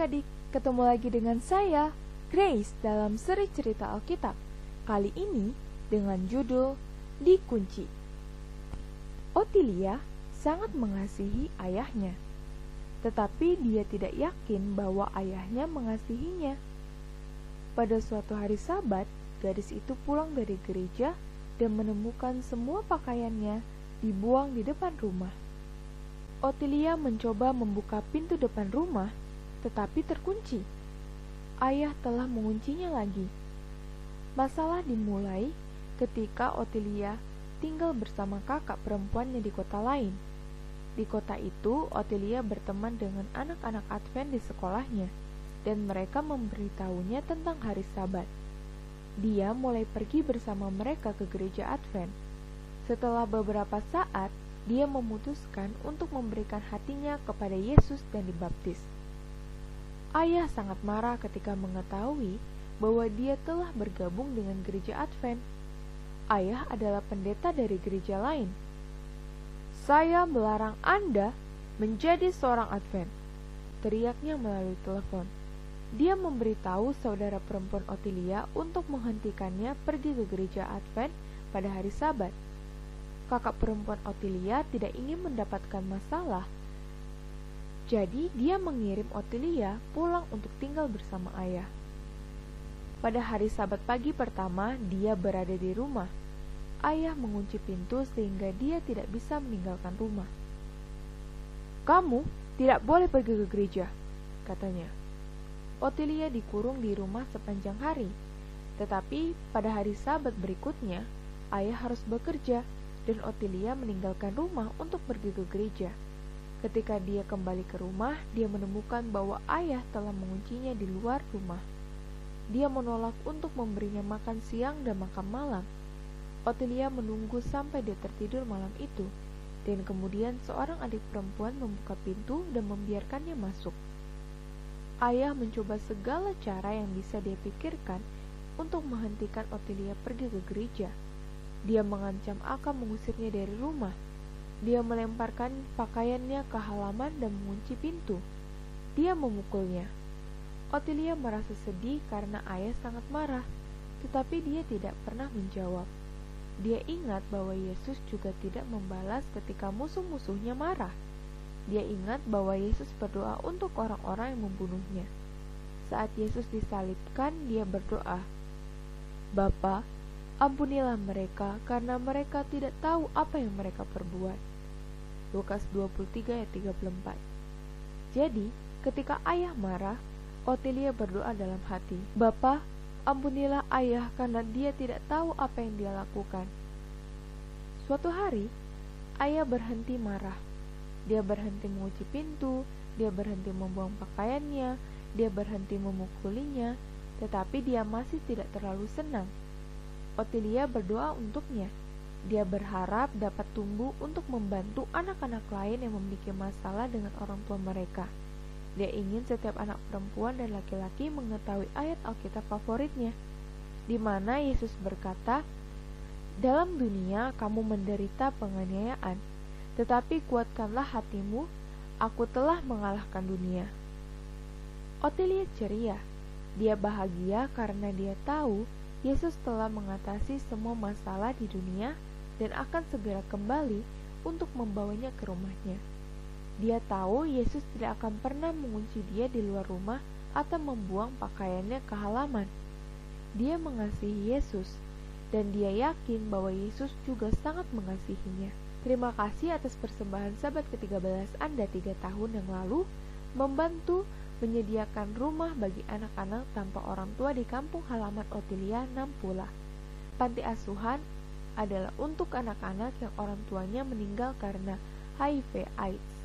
adik-adik, ketemu lagi dengan saya, Grace, dalam seri cerita Alkitab. Kali ini dengan judul Dikunci. Otilia sangat mengasihi ayahnya, tetapi dia tidak yakin bahwa ayahnya mengasihinya. Pada suatu hari Sabat, gadis itu pulang dari gereja dan menemukan semua pakaiannya dibuang di depan rumah. Otilia mencoba membuka pintu depan rumah, tetapi terkunci. Ayah telah menguncinya lagi. Masalah dimulai ketika Otilia tinggal bersama kakak perempuannya di kota lain. Di kota itu, Otilia berteman dengan anak-anak Advent di sekolahnya, dan mereka memberitahunya tentang hari Sabat. Dia mulai pergi bersama mereka ke gereja Advent. Setelah beberapa saat, dia memutuskan untuk memberikan hatinya kepada Yesus dan dibaptis. Ayah sangat marah ketika mengetahui bahwa dia telah bergabung dengan gereja Advent. Ayah adalah pendeta dari gereja lain. "Saya melarang Anda menjadi seorang Advent," teriaknya melalui telepon. Dia memberitahu saudara perempuan Otilia untuk menghentikannya pergi ke gereja Advent pada hari Sabat. Kakak perempuan Otilia tidak ingin mendapatkan masalah, jadi dia mengirim Otilia pulang untuk tinggal bersama ayah. Pada hari Sabat pagi pertama, dia berada di rumah. Ayah mengunci pintu sehingga dia tidak bisa meninggalkan rumah. "Kamu tidak boleh pergi ke gereja," katanya. Otilia dikurung di rumah sepanjang hari, tetapi pada hari Sabat berikutnya, ayah harus bekerja dan Otilia meninggalkan rumah untuk pergi ke gereja. Ketika dia kembali ke rumah, dia menemukan bahwa ayah telah menguncinya di luar rumah. Dia menolak untuk memberinya makan siang dan makan malam. Otilia menunggu sampai dia tertidur malam itu, dan kemudian seorang adik perempuan membuka pintu dan membiarkannya masuk. Ayah mencoba segala cara yang bisa dia pikirkan untuk menghentikan Otilia pergi ke gereja. Dia mengancam akan mengusirnya dari rumah. Dia melemparkan pakaiannya ke halaman dan mengunci pintu. Dia memukulnya. Otilia merasa sedih karena ayah sangat marah, tetapi dia tidak pernah menjawab. Dia ingat bahwa Yesus juga tidak membalas ketika musuh-musuhnya marah. Dia ingat bahwa Yesus berdoa untuk orang-orang yang membunuhnya. Saat Yesus disalibkan, dia berdoa, "Bapa, ampunilah mereka karena mereka tidak tahu apa yang mereka perbuat." Lukas 23 ayat 34. Jadi, ketika ayah marah, Otilia berdoa dalam hati, "Bapa, ampunilah ayah karena dia tidak tahu apa yang dia lakukan." Suatu hari, ayah berhenti marah. Dia berhenti mengunci pintu, dia berhenti membuang pakaiannya, dia berhenti memukulinya, tetapi dia masih tidak terlalu senang. Otilia berdoa untuknya. Dia berharap dapat tumbuh untuk membantu anak-anak lain yang memiliki masalah dengan orang tua mereka. Dia ingin setiap anak perempuan dan laki-laki mengetahui ayat Alkitab favoritnya, di mana Yesus berkata, "Dalam dunia kamu menderita penganiayaan, tetapi kuatkanlah hatimu, aku telah mengalahkan dunia." Otilia ceria. Dia bahagia karena dia tahu Yesus telah mengatasi semua masalah di dunia dan akan segera kembali untuk membawanya ke rumahnya. Dia tahu Yesus tidak akan pernah mengunci dia di luar rumah atau membuang pakaiannya ke halaman. Dia mengasihi Yesus, dan dia yakin bahwa Yesus juga sangat mengasihinya. Terima kasih atas persembahan Sabat ke-13 Anda 3 tahun yang lalu, membantu menyediakan rumah bagi anak-anak tanpa orang tua di kampung halaman Otilia, Nampula. Panti asuhan adalah untuk anak-anak yang orang tuanya meninggal karena HIV/AIDS.